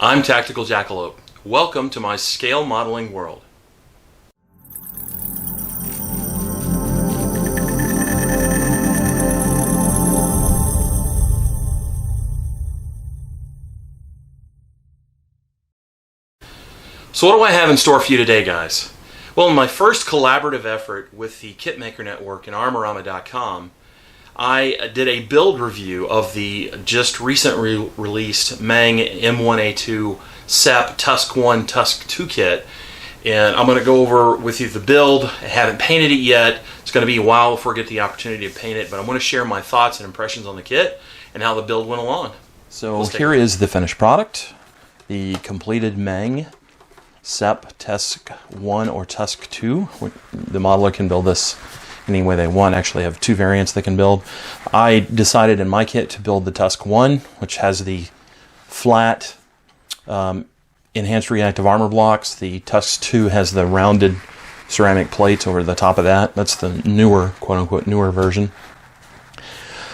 I'm Tactical Jackalope. Welcome to my scale modeling world. So what do I have in store for you today, guys? Well, in my first collaborative effort with the Kitmaker Network and Armorama.com, I did a build review of the just recently released Meng M1A2 SEP Tusk 1 Tusk 2 kit, and I'm going to go over with you the build. I haven't painted it yet. It's going to be a while before I get the opportunity to paint it, but I'm going to share my thoughts and impressions on the kit and how the build went along. So here is the finished product, the completed Meng SEP Tusk 1 or Tusk 2. The modeler can build this any way they want. Actually, I have two variants they can build. I decided in my kit to build the Tusk 1, which has the flat enhanced reactive armor blocks. The Tusk 2 has the rounded ceramic plates over the top of that. That's the newer, quote-unquote, newer version.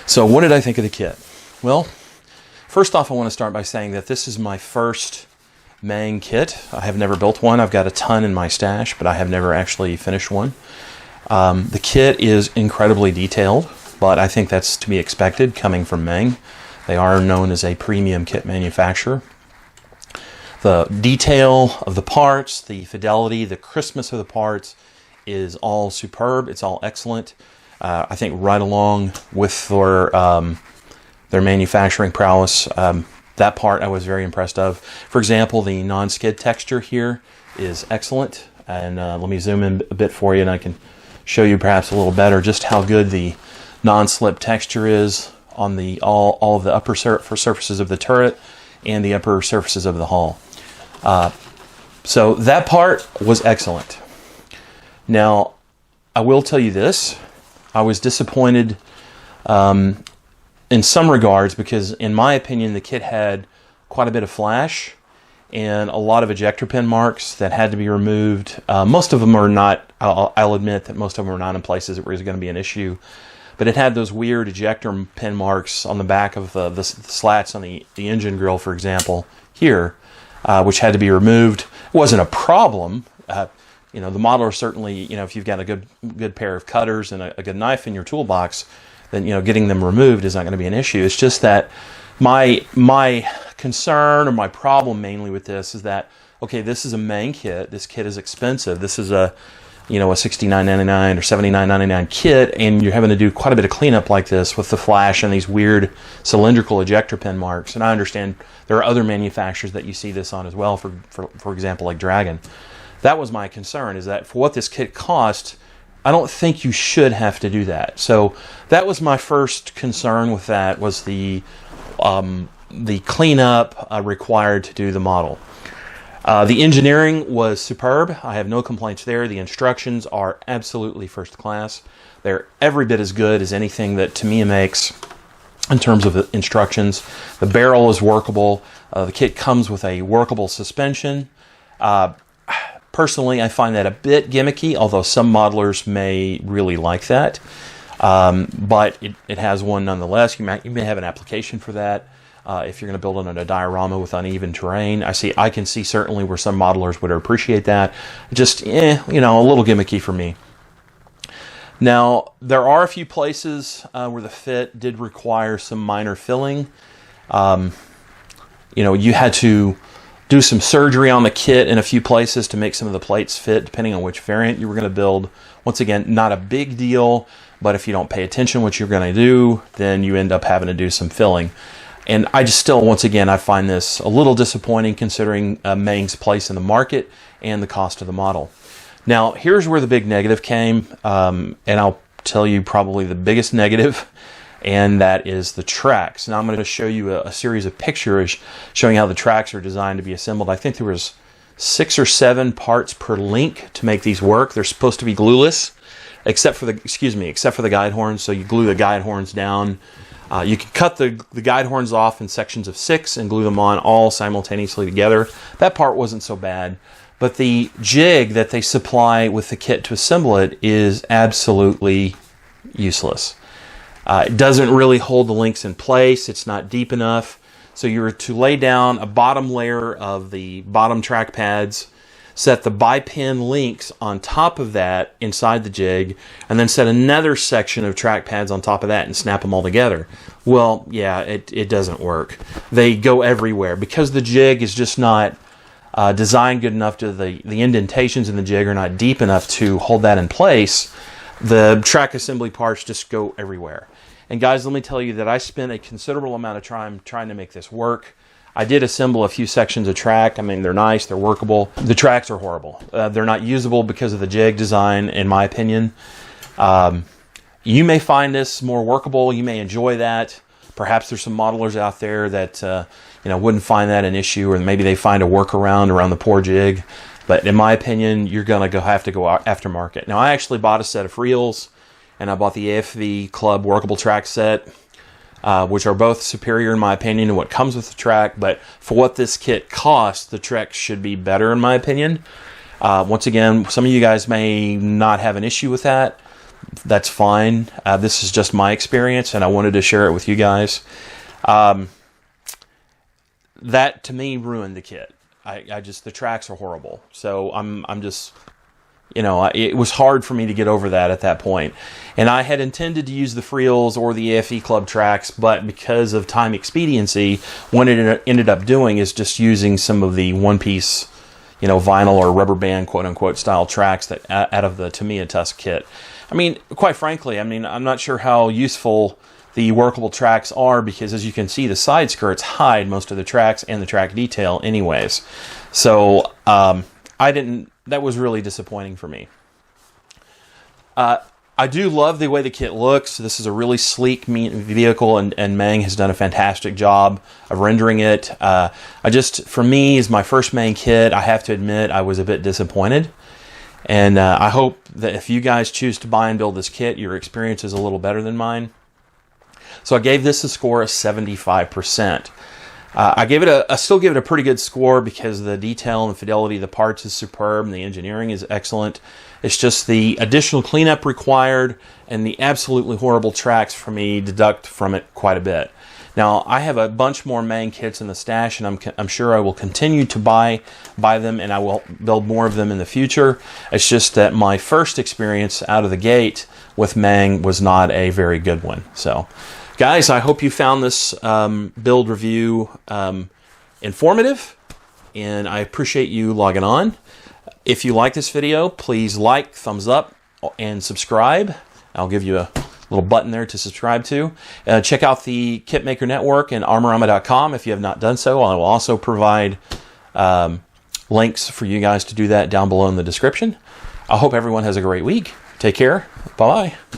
So what did I think of the kit? Well, first off, I want to start by saying that this is my first Meng kit. I have never built one. I've got a ton in my stash, but I have never actually finished one. The kit is incredibly detailed, but I think that's to be expected coming from Meng. They are known as a premium kit manufacturer. The detail of the parts, the fidelity, the crispness of the parts is all superb. It's all excellent. I think right along with their manufacturing prowess, that part I was very impressed of. For example, the non-skid texture here is excellent. And let me zoom in a bit for you and I can show you perhaps a little better just how good the non-slip texture is on the all of the upper surfaces of the turret and the upper surfaces of the hull. So that part was excellent. Now, I will tell you this. I was disappointed in some regards because, in my opinion, the kit had quite a bit of flash and a lot of ejector pin marks that had to be removed. Most of them are not, I'll admit that most of them are not in places where it was going to be an issue, but it had those weird ejector pin marks on the back of the slats on the engine grill, for example, here, which had to be removed. It wasn't a problem. The modeler certainly, if you've got a good pair of cutters and a good knife in your toolbox, then getting them removed is not going to be an issue. It's just that my concern or my problem mainly with this is that, okay, this is a Meng kit. This kit is expensive. This is a $69.99 or $79.99 kit, and you're having to do quite a bit of cleanup like this with the flash and these weird cylindrical ejector pin marks. And I understand there are other manufacturers that you see this on as well, for example, like Dragon. That was my concern, is that for what this kit cost, I don't think you should have to do that. So that was my first concern with that, was the cleanup required to do the model. The engineering was superb. I have no complaints there. The instructions are absolutely first class. They're every bit as good as anything that Tamiya makes in terms of the instructions. The barrel is workable. The kit comes with a workable suspension. Personally, I find that a bit gimmicky, although some modelers may really like that. But it has one nonetheless. You may have an application for that if you're going to build it on a diorama with uneven terrain. I can see certainly where some modelers would appreciate that. Just, a little gimmicky for me. Now, there are a few places where the fit did require some minor filling. You had to do some surgery on the kit in a few places to make some of the plates fit, depending on which variant you were going to build. Once again, not a big deal, but if you don't pay attention what you're going to do, then you end up having to do some filling. And I just still, once again, I find this a little disappointing considering Meng's place in the market and the cost of the model. Now, here's where the big negative came, and I'll tell you probably the biggest negative, and that is the tracks. Now I'm going to show you a series of pictures showing how the tracks are designed to be assembled. I think there was 6 or 7 parts per link to make these work. They're supposed to be glueless, except for the guide horns. So you glue the guide horns down. You can cut the guide horns off in sections of 6 and glue them on all simultaneously together. That part wasn't so bad. But the jig that they supply with the kit to assemble it is absolutely useless. It doesn't really hold the links in place. It's not deep enough. So you're to lay down a bottom layer of the bottom track pads, set the bi-pin links on top of that inside the jig, and then set another section of track pads on top of that and snap them all together. Well, yeah, it doesn't work. They go everywhere because the jig is just not designed good enough to the indentations in the jig are not deep enough to hold that in place. The track assembly parts just go everywhere. And guys, let me tell you that I spent a considerable amount of time trying to make this work. I did assemble a few sections of track. I mean, they're nice, they're workable. The tracks are horrible. They're not usable because of the jig design, in my opinion. You may find this more workable. You may enjoy that. Perhaps there's some modelers out there that wouldn't find that an issue, or maybe they find a workaround around the poor jig. But in my opinion, you're going to have to go aftermarket. Now, I actually bought a set of reels, and I bought the AFV Club workable track set, which are both superior in my opinion to what comes with the track. But for what this kit costs, the track should be better in my opinion. Once again, some of you guys may not have an issue with that. That's fine. This is just my experience, and I wanted to share it with you guys. That to me ruined the kit. The tracks are horrible. So I'm just, it was hard for me to get over that at that point. And I had intended to use the Freels or the AFE Club tracks, but because of time expediency, what it ended up doing is just using some of the one-piece, vinyl or rubber band, quote-unquote, style tracks that out of the Tamiya Tusk kit. I mean, quite frankly, I'm not sure how useful the workable tracks are, because as you can see, the side skirts hide most of the tracks and the track detail anyways. So that was really disappointing for me. I do love the way the kit looks. This is a really sleek vehicle, and Meng has done a fantastic job of rendering it. For me, as my first Meng kit, I have to admit I was a bit disappointed. And I hope that if you guys choose to buy and build this kit, your experience is a little better than mine. So I gave this a score of 75%. I still give it a pretty good score because the detail and the fidelity of the parts is superb and the engineering is excellent. It's just the additional cleanup required and the absolutely horrible tracks for me deduct from it quite a bit. Now, I have a bunch more Meng kits in the stash, and I'm sure I will continue to buy them, and I will build more of them in the future. It's just that my first experience out of the gate with Meng was not a very good one. So, guys, I hope you found this build review informative, and I appreciate you logging on. If you like this video, please like, thumbs up, and subscribe. I'll give you a little button there to subscribe to. Check out the Kitmaker Network and Armorama.com if you have not done so. I will also provide links for you guys to do that down below in the description. I hope everyone has a great week. Take care. Bye-bye.